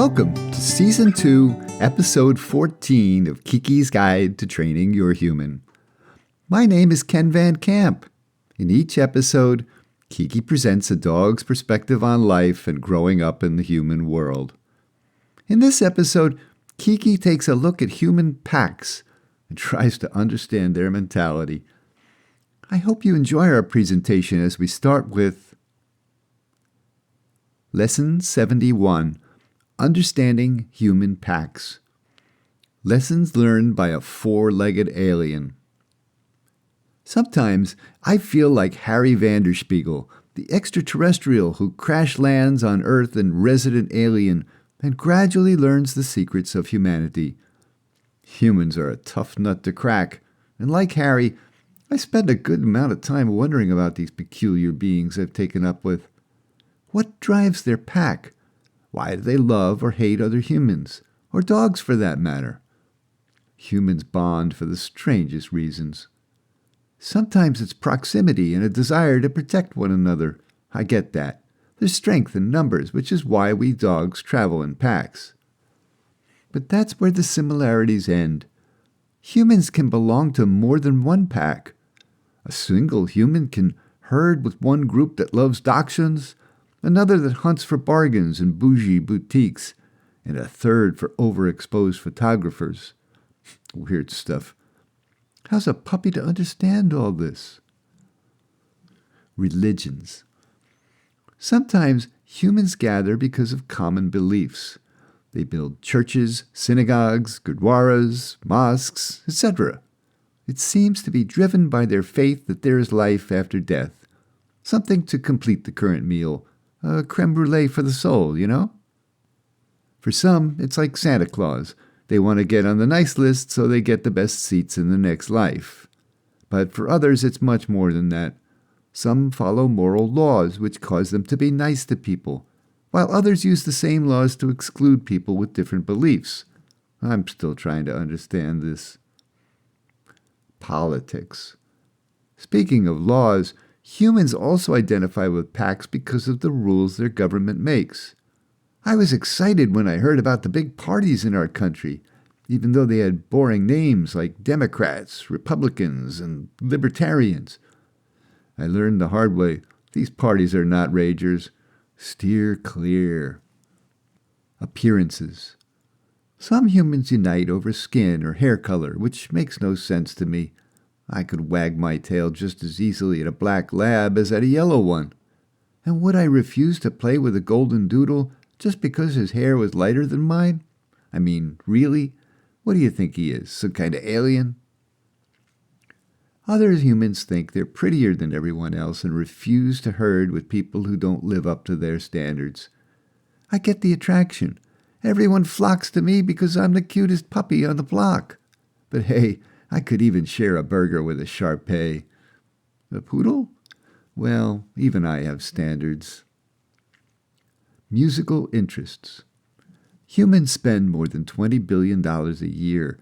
Welcome to Season 2, Episode 14 of Keke's Guide to Training Your Human. My name is Ken Van Camp. In each episode, Keke presents a dog's perspective on life and growing up in the human world. In this episode, Keke takes a look at human packs and tries to understand their mentality. I hope you enjoy our presentation as we start with Lesson 71, Understanding Human Packs. Lessons learned by a four-legged alien. Sometimes I feel like Harry Vanderspiegel, the extraterrestrial who crash lands on Earth and resident alien and gradually learns the secrets of humanity. Humans are a tough nut to crack, and like Harry, I spend a good amount of time wondering about these peculiar beings I've taken up with. What drives their pack? Why do they love or hate other humans, or dogs for that matter? Humans bond for the strangest reasons. Sometimes it's proximity and a desire to protect one another. I get that. There's strength in numbers, which is why we dogs travel in packs. But that's where the similarities end. Humans can belong to more than one pack. A single human can herd with one group that loves dachshunds, another that hunts for bargains in bougie boutiques, and a third for overexposed photographers. Weird stuff. How's a puppy to understand all this? Religions. Sometimes humans gather because of common beliefs. They build churches, synagogues, gurdwaras, mosques, etc. It seems to be driven by their faith that there is life after death. Something to complete the current meal. A creme brulee for the soul, you know? For some, it's like Santa Claus. They want to get on the nice list so they get the best seats in the next life. But for others, it's much more than that. Some follow moral laws which cause them to be nice to people, while others use the same laws to exclude people with different beliefs. I'm still trying to understand this. Politics. Speaking of laws, humans also identify with packs because of the rules their government makes. I was excited when I heard about the big parties in our country, even though they had boring names like Democrats, Republicans, and Libertarians. I learned the hard way, these parties are not ragers. Steer clear. Appearances. Some humans unite over skin or hair color, which makes no sense to me. I could wag my tail just as easily at a black lab as at a yellow one. And would I refuse to play with a golden doodle just because his hair was lighter than mine? I mean, really? What do you think he is, some kind of alien? Other humans think they're prettier than everyone else and refuse to herd with people who don't live up to their standards. I get the attraction. Everyone flocks to me because I'm the cutest puppy on the block. But hey, I could even share a burger with a Shar-Pei. A poodle? Well, even I have standards. Musical interests. Humans spend more than $20 billion a year.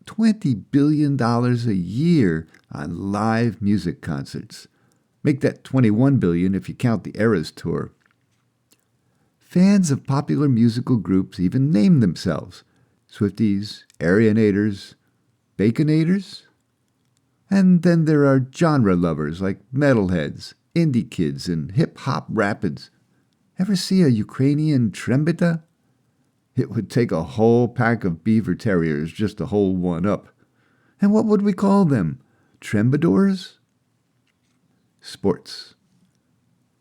$20 billion a year on live music concerts. Make that $21 billion if you count the Eras Tour. Fans of popular musical groups even name themselves Swifties, Arianators, Baconators? And then there are genre lovers like metalheads, indie kids, and hip-hop rapids. Ever see a Ukrainian trembita? It would take a whole pack of beaver terriers just to hold one up. And what would we call them? Trembadors? Sports.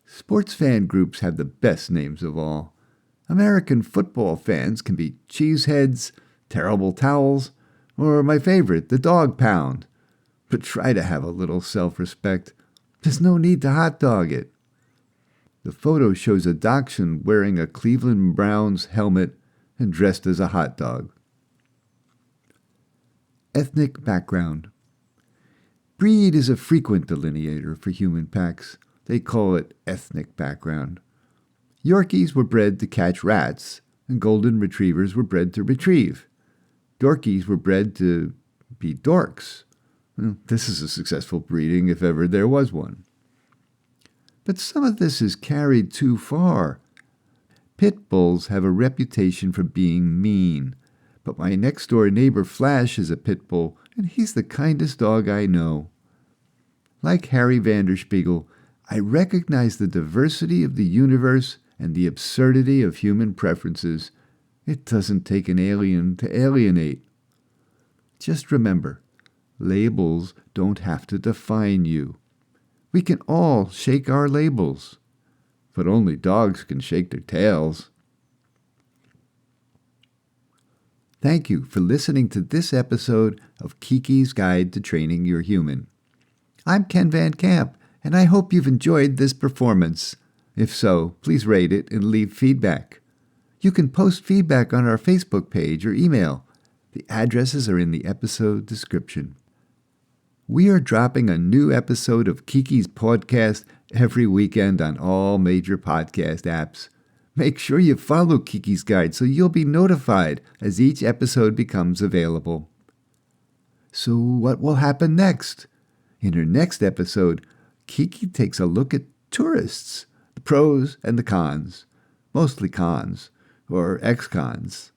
Sports fan groups have the best names of all. American football fans can be Cheeseheads, Terrible Towels, or my favorite, the Dog Pound. But try to have a little self-respect. There's no need to hot dog it. The photo shows a dachshund wearing a Cleveland Browns helmet and dressed as a hot dog. Ethnic background. Breed is a frequent delineator for human packs. They call it ethnic background. Yorkies were bred to catch rats, and golden retrievers were bred to retrieve. Dorkies were bred to be dorks. Well, this is a successful breeding if ever there was one. But some of this is carried too far. Pit bulls have a reputation for being mean, but my next-door neighbor Flash is a pit bull, and he's the kindest dog I know. Like Harry Vanderspiegel, I recognize the diversity of the universe and the absurdity of human preferences. It doesn't take an alien to alienate. Just remember, labels don't have to define you. We can all shake our labels, but only dogs can shake their tails. Thank you for listening to this episode of Keke's Guide to Training Your Human. I'm Ken Van Camp, and I hope you've enjoyed this performance. If so, please rate it and leave feedback. You can post feedback on our Facebook page or email. The addresses are in the episode description. We are dropping a new episode of Keke's podcast every weekend on all major podcast apps. Make sure you follow Keke's Guide so you'll be notified as each episode becomes available. So what will happen next? In her next episode, Keke takes a look at tourists, the pros and the cons, mostly cons, or ex-cons.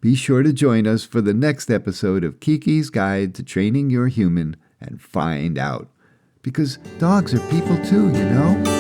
Be sure to join us for the next episode of Keke's Guide to Training Your Human and find out. Because dogs are people too, you know?